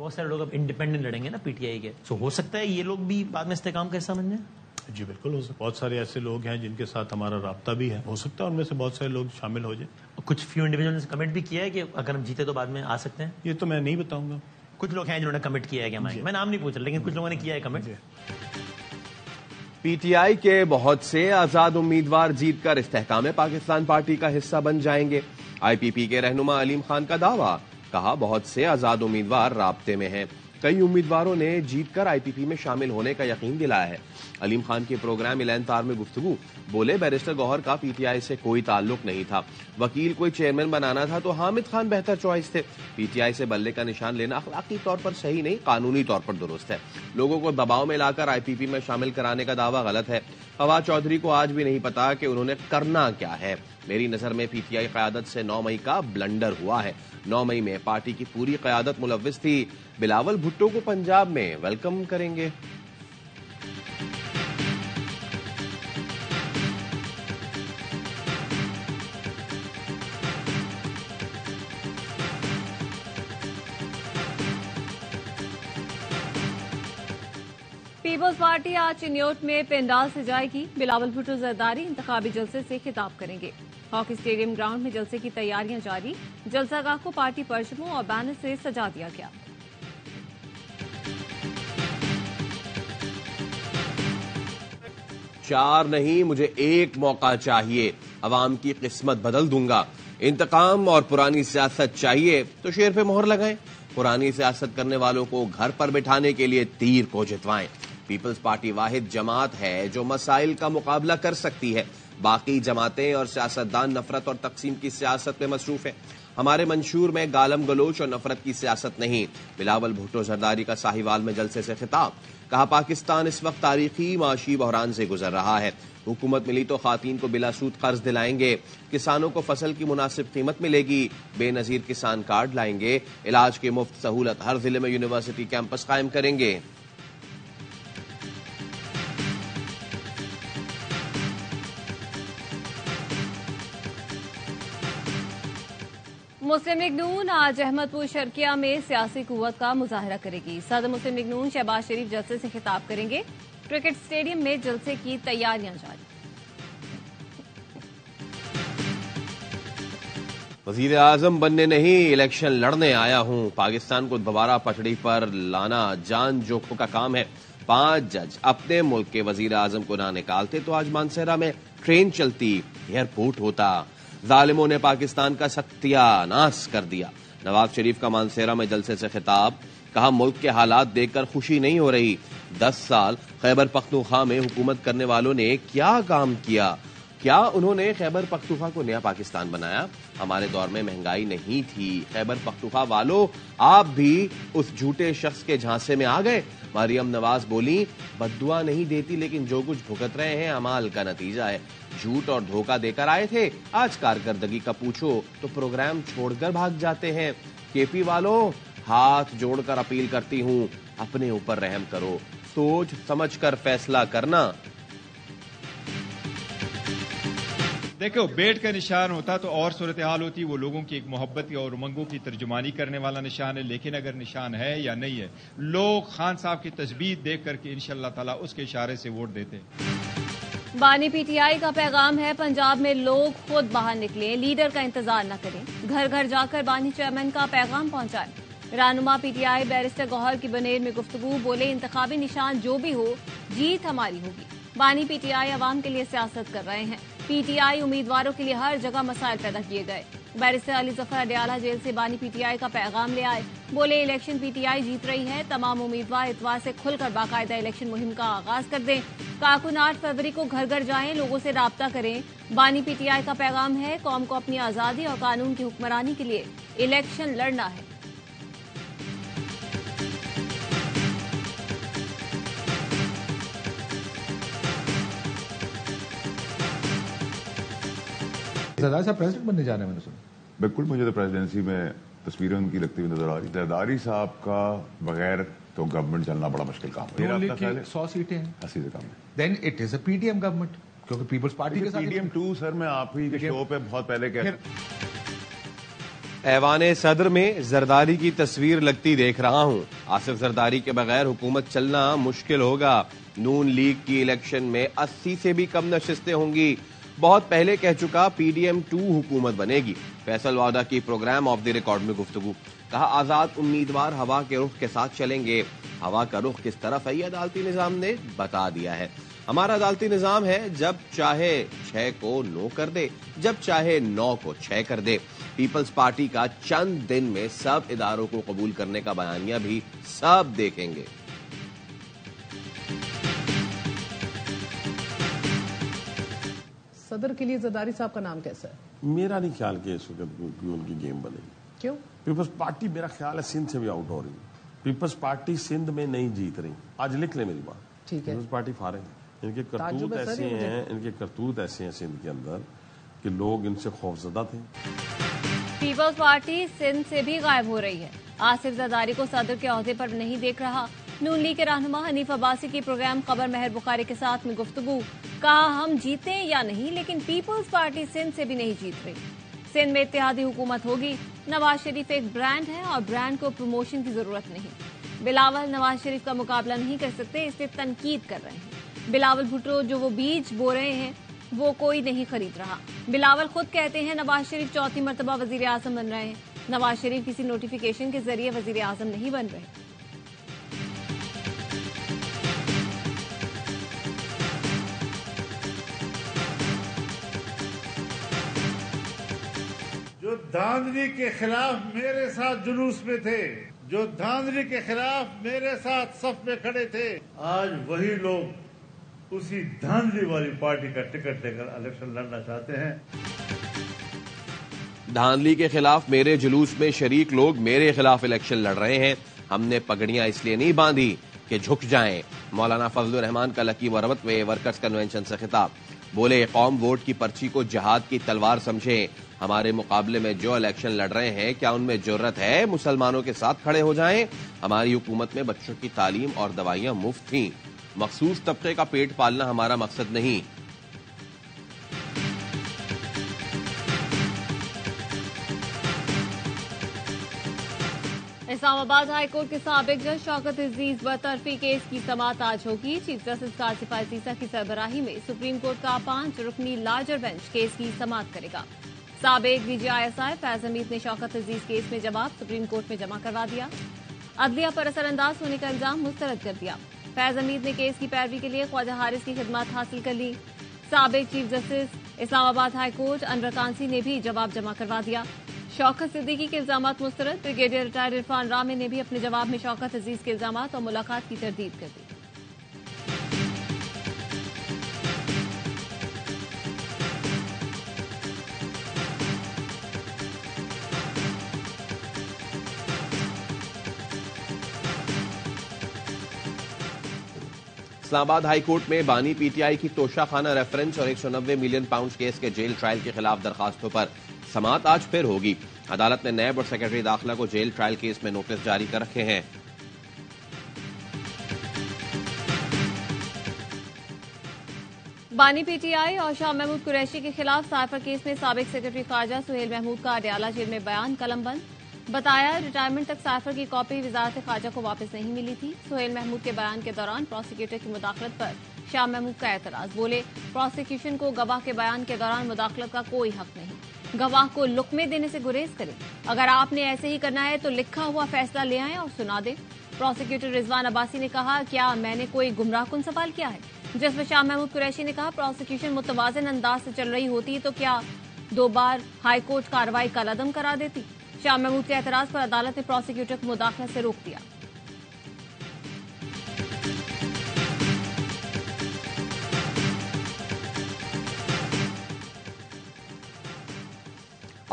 बहुत सारे लोग अब इंडिपेंडेंट लड़ेंगे ना पीटीआई के, तो हो सकता है ये लोग भी बाद में इस्तेकाम का हिस्सा बन जाए। जी बिल्कुल हो सकता है। बहुत सारे ऐसे लोग हैं जिनके साथ हमारा राब्ता भी है, हो सकता है उनमें से बहुत सारे लोग शामिल हो जाए। कुछ फ्यू इंडिविजुअल ने कमेंट भी किया है कि अगर हम जीते तो बाद में आ सकते हैं। ये तो मैं नहीं बताऊंगा। कुछ लोग हैं जिन्होंने कमिट किया है कि मैं नाम नहीं पूछ रहा, लेकिन कुछ लोगों ने किया है कमिट। पीटीआई के बहुत से आजाद उम्मीदवार जीतकर इस्तेहकाम पाकिस्तान पार्टी का हिस्सा बन जाएंगे। आईपीपी के रहनुमा अलीम खान का दावा, कहा बहुत से आजाद उम्मीदवार राब्ते में हैं। कई उम्मीदवारों ने जीतकर आईपीपी में शामिल होने का यकीन दिलाया है। अलीम खान के प्रोग्राम इलैन तार में गुफ्तगू, बोले बैरिस्टर गौहर का पीटीआई से कोई ताल्लुक नहीं था, वकील कोई चेयरमैन बनाना था तो हामिद खान बेहतर चॉइस थे। पीटीआई से बल्ले का निशान लेना अखलाकी तौर पर सही नहीं, कानूनी तौर पर दुरुस्त है। लोगों को दबाव में लाकर आईपीपी में शामिल कराने का दावा गलत है। फवाद चौधरी को आज भी नहीं पता कि उन्होंने करना क्या है। मेरी नजर में पीटीआई क़यादत से 9 मई का ब्लंडर हुआ है। 9 मई में पार्टी की पूरी क़यादत मुलव्विस थी। बिलावल भुट्टो को पंजाब में वेलकम करेंगे। पीपल्स पार्टी आज चिन्योट में पेंडाल सजाएगी। बिलावल भुट्टो जरदारी इंतखाबी जलसे से खिताब करेंगे। हॉकी स्टेडियम ग्राउंड में जलसे की तैयारियां जारी। जलसागाह को पार्टी परचमों और बैनर से सजा दिया गया। चार नहीं, मुझे एक मौका चाहिए, अवाम की किस्मत बदल दूंगा। इंतकाम और पुरानी सियासत चाहिए तो शेर पे मोहर लगाएं। पुरानी सियासत करने वालों को घर पर बिठाने के लिए तीर को जितवाएं। पीपल्स पार्टी वाहिद जमात है जो मसाइल का मुकाबला कर सकती है। बाकी जमातें और सियासतदान नफरत और तकसीम की सियासत में मसरूफ है। हमारे मंशूर में गालम गलोच और नफरत की सियासत नहीं। बिलावल भुट्टो जरदारी का साहिवाल में जलसे से खिताब, कहा पाकिस्तान इस वक्त तारीखी माशी बहरान से गुजर रहा है। हुकूमत मिली तो खातीन को बिला सूद कर्ज दिलाएंगे। किसानों को फसल की मुनासिब कीमत मिलेगी। बेनजीर किसान कार्ड लाएंगे। इलाज की मुफ्त सहूलत, हर जिले में यूनिवर्सिटी कैंपस कायम करेंगे। मुस्लिम लीग नून आज अहमदपुर शर्किया में सियासी कुव्वत का मुजाहरा करेगी। सदर मुस्लिम लीग नून शहबाज शरीफ जलसे से खिताब करेंगे। क्रिकेट स्टेडियम में जलसे की तैयारियां जारी। वजीर आजम बनने नहीं, इलेक्शन लड़ने आया हूं। पाकिस्तान को दोबारा पटड़ी पर लाना जान जोखों का काम है। 5 जज अपने मुल्क के वजीर आजम को ना निकालते तो आज मानसेरा में ट्रेन चलती, एयरपोर्ट होता। जालिमों ने पाकिस्तान का सत्यानाश कर दिया। नवाज शरीफ का मानसेरा में जलसे से खिताब, कहा मुल्क के हालात देखकर खुशी नहीं हो रही। 10 साल खैबर पख्तूनख्वा में हुकूमत करने वालों ने क्या काम किया? क्या उन्होंने खैबर पख्तूनख्वा को नया पाकिस्तान बनाया? हमारे दौर में महंगाई नहीं थी। खैबर पख्तूनख्वा वालों, आप भी उस झूठे शख्स के झांसे में आ गए। मरियम नवाज बोली, बद्दुआ नहीं देती लेकिन जो कुछ भुगत रहे हैं अमाल का नतीजा है। झूठ और धोखा देकर आए थे, आज कारकर्दगी का पूछो तो प्रोग्राम छोड़कर भाग जाते हैं। केपी वालों, हाथ जोड़कर अपील करती हूं, अपने ऊपर रहम करो, सोच समझकर फैसला करना। देखो, बेट का निशान होता तो और सूरत हाल होती, वो लोगों की एक मोहब्बत और उमंगों की तर्जुमानी करने वाला निशान है। लेकिन अगर निशान है या नहीं है, लोग खान साहब की तस्वीर देख करके इंशाअल्लाह ताला उसके इशारे से वोट देते हैं। बानी पीटीआई का पैगाम है, पंजाब में लोग खुद बाहर निकले, लीडर का इंतजार न करें, घर घर जाकर बानी चेयरमैन का पैगाम पहुंचाएं। रहनुमा पीटीआई बैरिस्टर गौहर की बनेर में गुफ्तगू, बोले इंतखाबी निशान जो भी हो, जीत हमारी होगी। बानी पीटीआई अवाम के लिए सियासत कर रहे हैं। पीटीआई उम्मीदवारों के लिए हर जगह मसाइल पैदा किए गए। बैरिस्टर अली जफर अडियाला जेल से बानी पीटीआई का पैगाम ले आए, बोले इलेक्शन पीटीआई जीत रही है, तमाम उम्मीदवार इतवार से खुलकर बाकायदा इलेक्शन मुहिम का आगाज कर दें। कारकुन 8 फरवरी को घर घर जाएं, लोगों से राब्ता करें। बानी पीटीआई का पैगाम है, कौम को अपनी आजादी और कानून की हुक्मरानी के लिए इलेक्शन लड़ना है। जरदारी साहब प्रेसिडेंट बनने जा रहे हैं, मैंने सुना। बिल्कुल, मुझे तो प्रेसिडेंसी में तस्वीरें उनकी लगती हुई नजर आ रही। जरदारी साहब का बगैर तो गवर्नमेंट चलना बड़ा मुश्किल काम है। 100 सीटें हैं, 80 से कम है। Then it is a PDM government, क्योंकि पीपल्स पार्टी के साथ पीडीएम 2 सर, मैं आप ही के शो पे बहुत पहले कह ऐवाने सदर में जरदारी की तस्वीर लगती देख रहा हूं। आसिफ जरदारी के बगैर हुकूमत चलना मुश्किल होगा। नून लीग की इलेक्शन में 80 से भी कम नशिस्तें होंगी। बहुत पहले कह चुका PDM 2 हुकूमत बनेगी। फैसल वादा की प्रोग्राम ऑफ द रिकॉर्ड में गुफ्तगू। कहा आजाद उम्मीदवार हवा के रुख के साथ चलेंगे। हवा का रुख किस तरफ है, अदालती निजाम ने बता दिया है। हमारा अदालती निजाम है जब चाहे 6 को नो कर दे, जब चाहे 9 को 6 कर दे। पीपल्स पार्टी का चंद दिन में सब इदारों को कबूल करने का बयानिया भी सब देखेंगे। सदर के लिए जरदारी साहब का नाम कैसा है? मेरा नहीं ख्याल कि इस वक्त कोई उनकी गेम बनेगी। क्यों? पीपल्स पार्टी मेरा ख्याल है सिंध से भी आउट हो रही है। पीपल्स पार्टी सिंध में नहीं जीत रही। आज लिख ले मेरी बात। ठीक है। पीपल्स पार्टी फारिग है। इनके करतूत ऐसे हैं सिंध के अंदर कि लोग इनसे खौफजदा थे। पीपल्स पार्टी सिंध से भी गायब हो रही है। आसिफ जरदारी को सदर के ओहदे पर नहीं देख रहा। नून लीग के रहनुमा हनीफ अब्बासी की प्रोग्राम खबर महर बुखारी के साथ में गुफ्तगू। कहा हम जीते या नहीं, लेकिन पीपल्स पार्टी सिंध से भी नहीं जीत रही। सिंध में इत्तेहादी हुकूमत होगी। नवाज शरीफ एक ब्रांड है और ब्रांड को प्रमोशन की जरूरत नहीं। बिलावल नवाज शरीफ का मुकाबला नहीं कर सकते, इसलिए तनकीद कर रहे हैं। बिलावल भुट्टो जो वो बीज बो रहे हैं वो कोई नहीं खरीद रहा। बिलावल खुद कहते हैं नवाज शरीफ चौथी मरतबा वजीर आजम बन रहे हैं। नवाज शरीफ किसी नोटिफिकेशन के जरिए वजीर आजम नहीं बन रहे। जो धांधली के खिलाफ मेरे साथ जुलूस में थे, जो धांधली के खिलाफ मेरे साथ सफ में खड़े थे, आज वही लोग उसी धांधली वाली पार्टी का टिकट लेकर इलेक्शन लड़ना चाहते हैं। धांधली के खिलाफ मेरे जुलूस में शरीक लोग मेरे खिलाफ इलेक्शन लड़ रहे हैं। हमने पगड़ियां इसलिए नहीं बांधी कि झुक जाएं। मौलाना फजलुर रहमान का लकी मरवत में वर्कर्स कन्वेंशन से खिताब। बोले कौम वोट की पर्ची को जहाद की तलवार समझे। हमारे मुकाबले में जो इलेक्शन लड़ रहे हैं क्या उनमें जुर्रत है मुसलमानों के साथ खड़े हो जाएं? हमारी हुकूमत में बच्चों की तालीम और दवाइयां मुफ्त थीं। मखसूस तबके का पेट पालना हमारा मकसद नहीं। इस्लामाबाद हाईकोर्ट के साबिक जज शौकत अजीज बरतरफी केस की समाअत आज होगी। चीफ जस्टिस कासिफ अजीजा की सरबराही में सुप्रीम कोर्ट का 5 रुकनी लार्जर बेंच केस की समाअत करेगा। साबिक DGISI फैज हमीद ने शौकत अजीज केस में जवाब सुप्रीम कोर्ट में जमा करवा दिया। अदलिया पर असरअंदाज होने का इल्जाम मुस्तरद कर दिया। फैज हमीद ने केस की पैरवी के लिए ख्वाजा हारिस की खिदमत हासिल कर ली। साबिक chief justice Islamabad high court Anwar Kansi ने भी जवाब जमा करवा दिया। शौकत सिद्दीकी के इल्जामात मुस्तरद। ब्रिगेडियर रिटायर्ड इरफान रामे ने भी अपने जवाब में शौकत अजीज के इल्जामात और मुलाकात की तरदीद कर दी। इस्लामाबाद हाईकोर्ट में बानी PTI की तोशाखाना रेफरेंस और 190 मिलियन पाउंड केस के जेल ट्रायल के खिलाफ दरखास्तों पर समाअत आज फिर होगी। अदालत ने नैब और सेक्रेटरी दाखिला को जेल ट्रायल केस में नोटिस जारी कर रखे हैं। बानी PTI और शाह महमूद कुरैशी के खिलाफ साइफर केस में साबिक सेक्रेटरी खारजा सुहेल महमूद का अडयाला जेल में बयान कलमबंद। बताया रिटायरमेंट तक साइफर की कॉपी वजारत खारजा को वापस नहीं मिली थी। सुहेल महमूद के बयान के दौरान प्रोसिक्यूटर की मुदाखलत पर शाह महमूद का एतराज। बोले प्रोसिक्यूशन को गवाह के बयान के दौरान मुदाखलत का कोई हक नहीं। गवाह को लुकमे देने से गुरेज करें। अगर आपने ऐसे ही करना है तो लिखा हुआ फैसला ले आएं और सुना दें। प्रोसिक्यूटर रिजवान अब्बासी ने कहा क्या मैंने कोई गुमराहकुन सवाल किया है? जिसमें शाह महमूद कुरैशी ने कहा प्रोसिक्यूशन मुतवाज़िन अंदाज से चल रही होती तो क्या 2 बार हाईकोर्ट कार्रवाई कलअदम करा देती। शाह महमूद के एतराज पर अदालत ने प्रोसिक्यूटर को मुदाखलत से रोक दिया।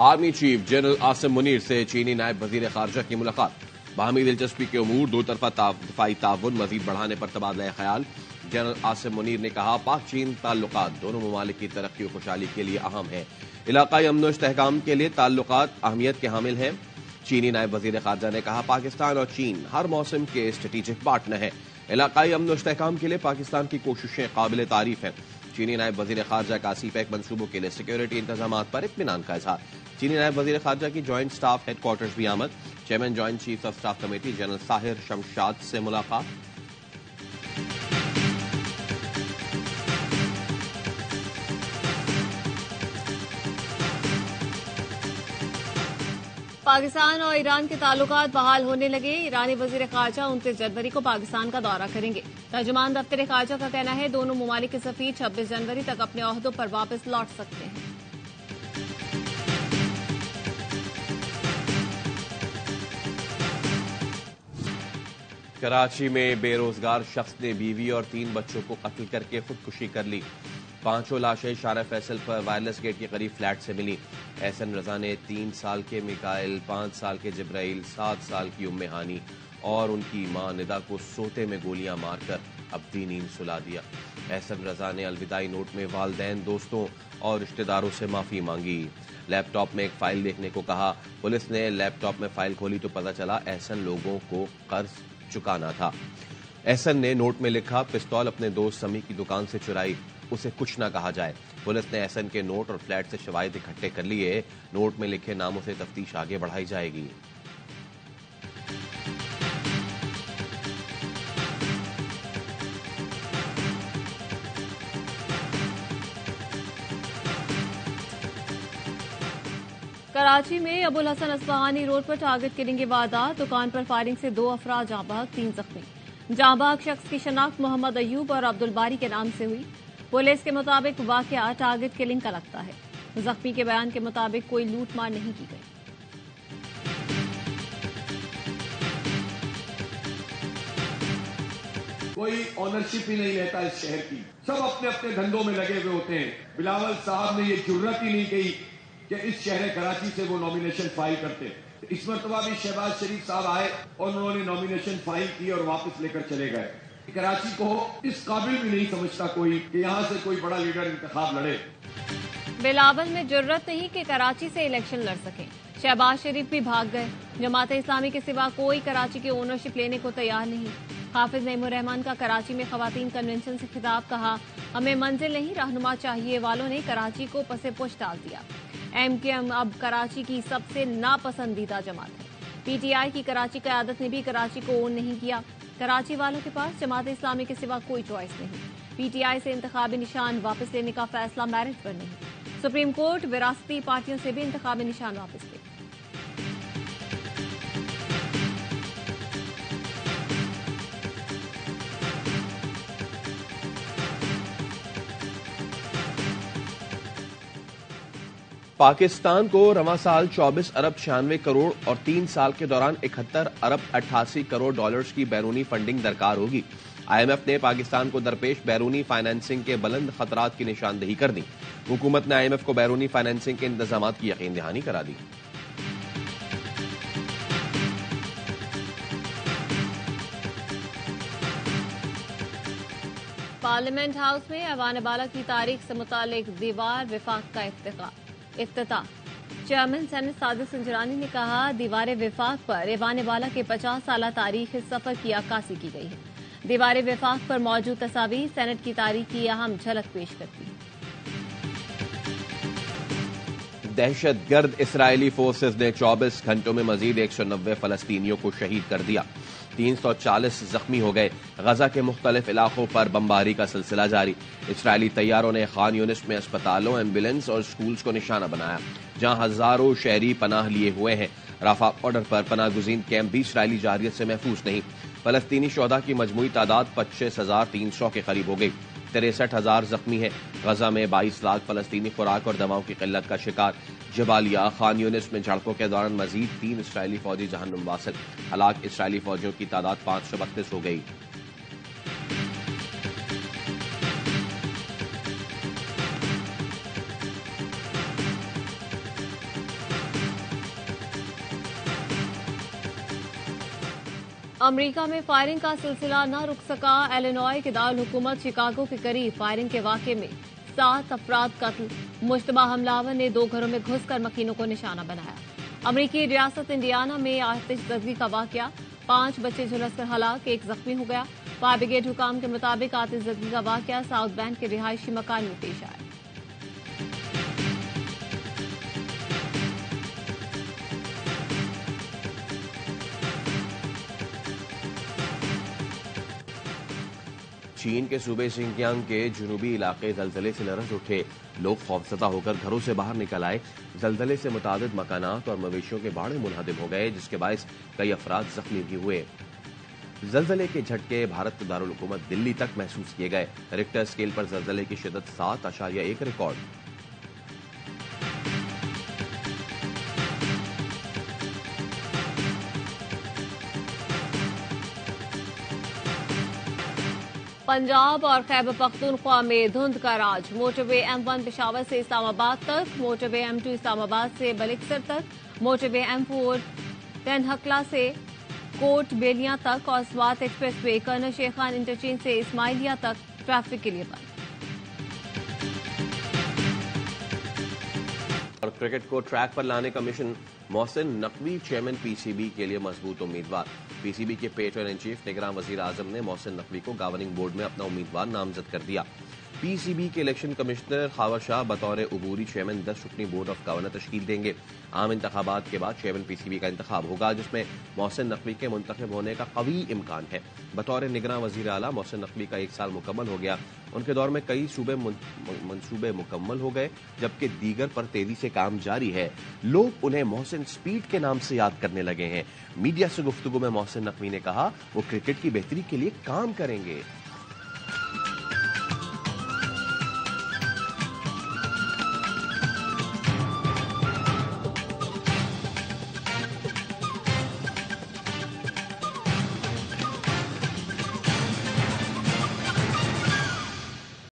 Army chief general Asim Munir से चीनी नायब वजीर खारजा की मुलाकात। बाहमी दिलचस्पी के उमूर, 2 तरफा दिफाई ताउन मजीद बढ़ाने पर तबादला ख्याल। जनरल आसिम मुनीर ने कहा पाक चीन ताल्लुकात दोनों ममालिक की तरक्की और खुशहाली के लिए अहम है। इलाकाई अमन और इस्तेहकाम के लिए ताल्लुकात अहमियत के हामिल हैं। चीनी नायब वजीर खारजा ने कहा पाकिस्तान और चीन हर मौसम के स्ट्रेटेजिक पार्टनर है। इलाकाई अमन और इस्तेहकाम के लिए पाकिस्तान की कोशिशें काबिल तारीफ हैं। चीनी नायब वजीर खारजा का सीपैक मंसूबों के लिए सिक्योरिटी इंतजाम पर इत्मीनान का इजहार। चीनी नायब वजीर खारजा की जॉइंट स्टाफ हेडक्वार्टर्स भी आमद। Chairman joint chief of staff committee general Sahir Shamshad से मुलाकात। पाकिस्तान और ईरान के ताल्लुकात बहाल होने लगे। ईरानी वजीर खारजा 29 जनवरी को पाकिस्तान का दौरा करेंगे। तर्जुमान दफ्तर खारजा का कहना है दोनों ममालिक के सफीर 26 जनवरी तक अपने ओहदों पर वापस लौट सकते हैं। कराची में बेरोजगार शख्स ने बीवी और 3 बच्चों को कत्ल करके खुदकुशी कर ली। 5 लाशें शारा फैसल पर वायरलेस गेट के करीब फ्लैट से मिली। एहसन रजा ने 3 साल के मिकाइल, 5 साल के जिब्राइल, 7 साल की उम्मे हानी और उनकी मां निदा को सोते में गोलियां मारकर अब्दी नींद सुला दिया। एहसन रजा ने अलविदाई नोट में वालिदैन, दोस्तों और रिश्तेदारों से माफी मांगी। लैपटॉप में एक फाइल देखने को कहा। पुलिस ने लैपटॉप में फाइल खोली तो पता चला एहसन लोगों को कर्ज चुकाना था। एहसन ने नोट में लिखा, पिस्तौल अपने दोस्त समी की दुकान से चुराई, उसे कुछ ना कहा जाए। पुलिस ने एहसन के नोट और फ्लैट से शवाहिद इकट्ठे कर लिए। नोट में लिखे नामों से तफ्तीश आगे बढ़ाई जाएगी। कराची में अबुल हसन अस्फहानी रोड पर टारगेट किलिंग की वारदात। दुकान पर फायरिंग से 2 अफराद जाँ बहक, 3 जख्मी। जाँ बहक शख्स की शनाख्त मोहम्मद अयूब और अब्दुल बारी के नाम से हुई। पुलिस के मुताबिक वाकया टारगेट किलिंग का लगता है। जख्मी के बयान के मुताबिक कोई लूटमार नहीं की गई। कोई ऑनरशिप ही नहीं लेता इस शहर की, सब अपने अपने धंधों में लगे हुए होते हैं। बिलावल साहब ने ये जुर्रत ही नहीं की कि इस शहर कराची से वो नॉमिनेशन फाइल करते। इस मरतबा भी शहबाज शरीफ साहब आए और उन्होंने नॉमिनेशन फाइल की और वापस लेकर चले गए। कराची को इस काबिल भी नहीं समझता कोई कि यहाँ से कोई बड़ा लीडर इंतखाब लड़े। बिलावल में जुर्रत नहीं कि कराची से इलेक्शन लड़ सके। शहबाज शरीफ भी भाग गए। जमात इस्लामी के सिवा कोई कराची की ओनरशिप लेने को तैयार नहीं। हाफिज नईमुर रहमान का कराची में खवातीन कन्वेंशन से खिताब, कहा हमें मंजिल नहीं रहनुमा चाहिए वालों ने कराची को पसे पुश डाल दिया। MKM अब कराची की सबसे नापसंदीदा जमात है। PTI की कराची क़यादत ने भी कराची को ओन नहीं किया। कराची वालों के पास जमात इस्लामी के सिवा कोई चॉइस नहीं। PTI से इंतखाबी निशान वापस लेने का फैसला मेरिट पर नहीं। सुप्रीम कोर्ट विरासती पार्टियों से भी इंतखाबी निशान वापस ले। पाकिस्तान को रवां साल 24 अरब 96 करोड़ और 3 साल के दौरान 71 अरब 88 करोड़ डॉलर्स की बैरूनी फंडिंग दरकार होगी। IMF ने पाकिस्तान को दरपेश बैरूनी फाइनेंसिंग के बुलंद खतरात की निशानदेही कर दी। हुकूमत ने IMF को बैरूनी फाइनेंसिंग के इंतजाम की यकीन दहानी करा दी। पार्लियामेंट हाउस में ऐवान बाला की तारीख से मुतालिक दीवार विफाक का इफ्तिताह। चेयरमैन सेनेट सादिक संजरानी ने कहा, दीवार विफाक पर ऐवान बाला के 50 साल तारीख सफर की अक्कासी की गई है। दीवार विफाक पर मौजूद तस्वीर सेनेट की तारीख की अहम झलक पेश करती है। दहशतगर्द इसराइली फोर्सेज ने 24 घंटों में मजीद 190 फलस्तीनियों को शहीद कर दिया। 340 जख्मी हो गए। गजा के मुख्तलिफ इलाकों पर बमबारी का सिलसिला जारी। इसराइली तैयारों ने खान यूनिस में अस्पतालों, एम्बुलेंस और स्कूल्स को निशाना बनाया, जहां हजारों शहरी पनाह लिए हुए हैं। राफा बॉर्डर पर पनाह गुजीन कैंप भी इसराइली जारियत से महफूज नहीं। फलस्तीनी शोधा की मजमूई तादाद 25,300 के करीब हो गई। 63,000 जख्मी है। गजा में 22 लाख फलस्तीनी खुराक और दवाओं की किल्लत का शिकार। जबालिया, खान यूनिस में झड़पों के दौरान मजीद 3 इसराइली फौजी जहन्नुम वासिल। हलाक इसराइली फौजियों की तादाद 532 हो गई। अमेरिका में फायरिंग का सिलसिला न रुक सका। इलिनॉय के दारुल हुकूमत शिकागो के करीब फायरिंग के वाक़े में 7 अफराद कत्ल। मुश्तबा हमलावर ने 2 घरों में घुसकर मकीनों को निशाना बनाया। अमरीकी रियासत इंडियाना में आतिशज़दी का वाक़या। 5 बच्चे झुलसकर हलाक, 1 जख्मी हो गया। फायर ब्रिगेड हुकाम के मुताबिक आतिशज़दगी का वाकया साउथ बैंक के रिहायशी मकान में पेश आया। चीन के सूबे सिंकियांग के जुनूबी इलाके जलजले से लरज़ उठे। लोग खौफजदा होकर घरों से बाहर निकल आए। जलजले से मुतादिद मकानात और मवेशियों के बाड़े मुनहदिम हो गए, जिसके बायस कई अफराद जख्मी भी हुए। जलजले के झटके भारत दारुल हुकूमत दिल्ली तक महसूस किए गए। रिक्टर स्केल पर जलजले की शिद्दत 7.1 रिकॉर्ड। पंजाब और खैबर पख्तूनख्वा में धुंध का राज। मोटरवे M1 पेशावर से इस्लामाबाद तक, मोटरवे M2 इस्लामाबाद से बलिकसर तक, मोटरवे M4 टनहकला से कोट बेलियां तक और Swat expressway colonel Sheikh Khan interchange से इस्माइलिया तक ट्रैफिक के लिए बंद। और क्रिकेट को ट्रैक पर लाने का mission, Mohsin Naqvi chairman PCB के लिए मजबूत उम्मीदवार। पीसीबी के पेट्रन इन चीफ निगरान वजीर आजम ने मोहसिन नकवी को गवर्निंग बोर्ड में अपना उम्मीदवार नामजद कर दिया। पीसीबी के इलेक्शन कमिश्नर खावर शाह बतौर उबूरी चेयरमैन 10 रुकनी बोर्ड ऑफ गवर्नर तश्कील देंगे। आम इंतखाबात के बाद चेयरमैन पीसीबी का इंतखाब होगा, जिसमें मोहसिन नकवी के मुंतखब होने का कवी इम्कान है। बतौर निगरान वजीर आला मोहसिन नकवी का 1 साल मुकम्मल हो गया। उनके दौर में कई मनसूबे मुकम्मल हो गए, जबकि दीगर पर तेजी से काम जारी है। लोग उन्हें मोहसिन स्पीड के नाम से याद करने लगे हैं। मीडिया से गुफ्तगू में मोहसिन नकवी ने कहा वो क्रिकेट की बेहतरी के लिए काम करेंगे।